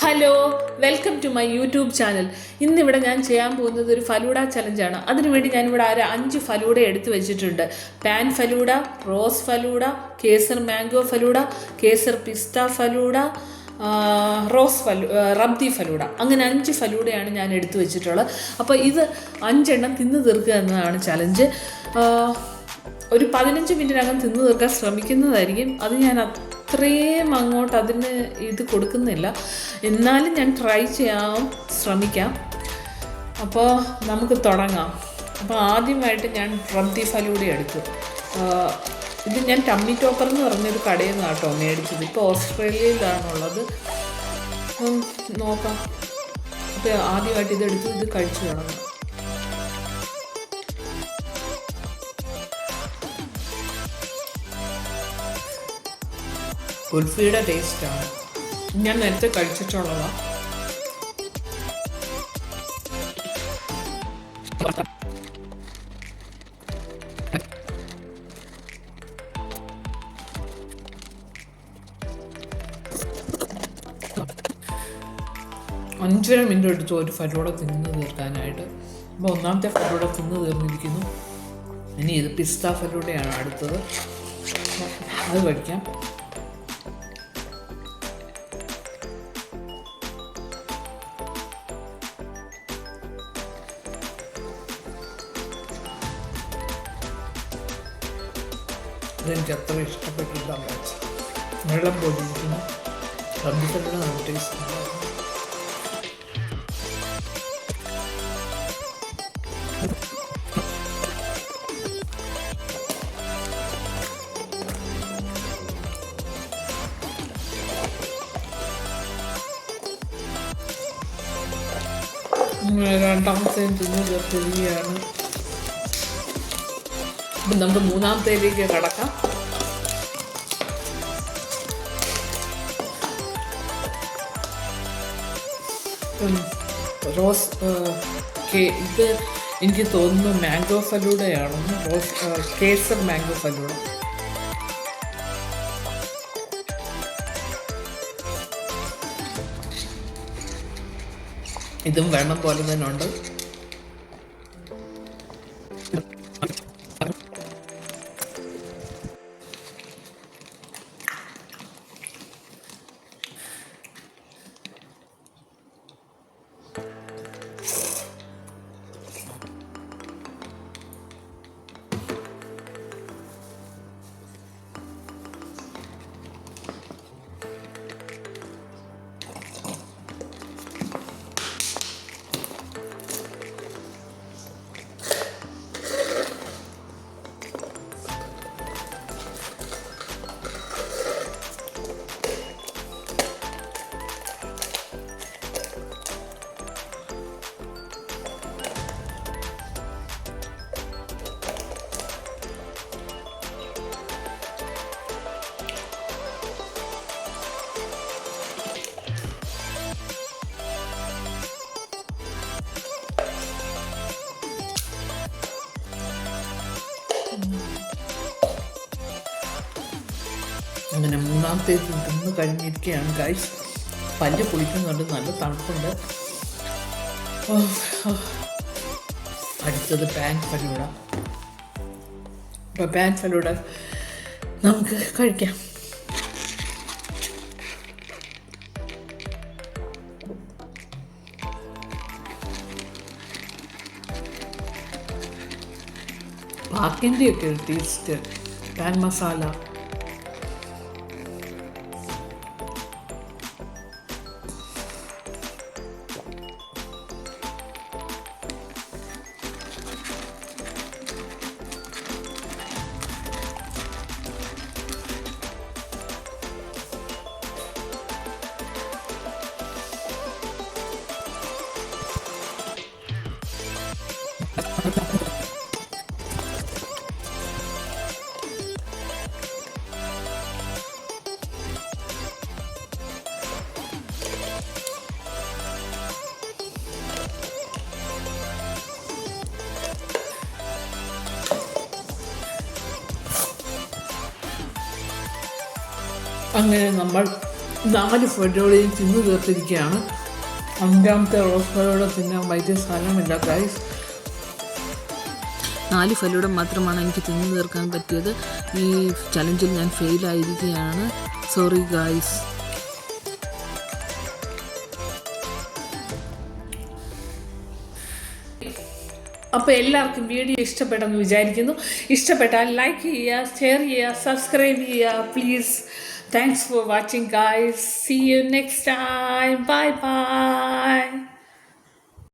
Hello, welcome to my YouTube channel. ഇന്നിവിടെ ഞാൻ ചെയ്യാൻ പോകുന്നത് ഒരു ഫലൂഡ ചലഞ്ചാണ്. അതിനുവേണ്ടി ഞാനിവിടെ 5 ഫലൂഡ എടുത്തു വെച്ചിട്ടുണ്ട്. പാൻ ഫലൂഡ, റോസ് ഫലൂഡ, കേസർ മാംഗോ ഫലൂഡ, കേസർ പിസ്ത ഫലൂഡ, റബ്ദി ഫലൂഡ. അങ്ങനെ 5 ഫലൂഡയാണ് ഞാൻ എടുത്തു വെച്ചിട്ടുള്ളത്. അപ്പോൾ ഇത് 5 എണ്ണം തിന്നു തീർക്കുക എന്നതാണ് ചലഞ്ച്. ഒരു 15 മിനിറ്റിനകം തിന്നു തീർക്കാൻ ശ്രമിക്കുന്നതായിരിക്കും. അത് ഞാൻ അത്രയും അങ്ങോട്ട് അതിന് ഇത് കൊടുക്കുന്നില്ല, എന്നാലും ഞാൻ ട്രൈ ചെയ്യാൻ ശ്രമിക്കാം. അപ്പോൾ നമുക്ക് തുടങ്ങാം. അപ്പോൾ ആദ്യമായിട്ട് ഞാൻ റബ്ദി ഫലൂഡ എടുത്തു. ഇത് ഞാൻ ടമ്മി ടോപ്പർ എന്ന് പറഞ്ഞൊരു കടയിൽ നിന്നാണ് കേട്ടോ മേടിച്ചത്. ഇപ്പോൾ ഓസ്ട്രേലിയയിലാണുള്ളത്. നോക്കാം. അപ്പോൾ ആദ്യമായിട്ട് ഇതെടുത്ത് ഇത് കഴിച്ചു തുടങ്ങാം. കുൽഫിയുടെ ടേസ്റ്റാണ്. ഞാൻ നേരത്തെ കഴിച്ചിട്ടുള്ളതാണ്. അഞ്ചര മിനിറ്റ് എടുത്തു ഒരു ഫലൂഡ തിന്ന് തീർക്കാനായിട്ട്. അപ്പോൾ ഒന്നാമത്തെ ഫലൂഡ തിന്ന് തീർന്നിരിക്കുന്നു. ഇനി ഇത് പിസ്ത ഫലൂഡയാണ് അടുത്തത്. അത് കഴിക്കാം. ഇതെനിക്ക് അത്ര ഇഷ്ടപ്പെട്ടില്ല. വെള്ളം പോലിരിക്കുന്നു. റബ്ദി ഫലൂഡ നല്ല ടേസ്റ്റ് ഉണ്ടായിരുന്നു. രണ്ടാമത്തേയും തിന്ന് തീർത്തിരിക്കുകയാണ്. അപ്പം നമുക്ക് മൂന്നാമത്തേലേക്ക് കടക്കാം. ഇത് എനിക്ക് തോന്നുന്നു മാംഗോ ഫലൂഡയാണെന്ന്. കേസർ മാംഗോ ഫലൂഡ. ഇതും വെള്ളം പോലെ തന്നെ ഉണ്ട്. അങ്ങനെ മൂന്നാമത്തെ തിന്ന് കഴിഞ്ഞിരിക്കുകയാണ് ഗൈസ്. പല്ല് പൊളിക്കുന്നുണ്ട്, നല്ല തണുപ്പുണ്ട്. അടുത്തത് പാൻ ഫലൂഡ. അപ്പോൾ പാൻ ഫലൂഡ നമുക്ക് കഴിക്കാം. പാക്കിൻ്റെയൊക്കെ ഒരു ടേസ്റ്റ്. പാൻ മസാല. അങ്ങനെ നമ്മൾ 4 ഫലൂടയും തിന്നു തീർത്തിരിക്കുകയാണ്. 5ാമത്തെ റോസ് ഫലൂട തിന്നാൻ വലിയ സ്ഥലമില്ല ഗൈസ്. 4 ഫലൂട മാത്രമാണ് എനിക്ക് തിന്നു തീർക്കാൻ പറ്റിയത്. ഈ ചലഞ്ചിൽ ഞാൻ ഫെയിലായിരിക്കുകയാണ്. Sorry guys. അപ്പോൾ എല്ലാവർക്കും വീഡിയോ ഇഷ്ടപ്പെട്ടെന്ന് വിചാരിക്കുന്നു. ഇഷ്ടപ്പെട്ടാൽ ലൈക്ക് ചെയ്യുക, ഷെയർ ചെയ്യുക, സബ്സ്ക്രൈബ് ചെയ്യുക please. Thanks for watching guys. See you next time. Bye by.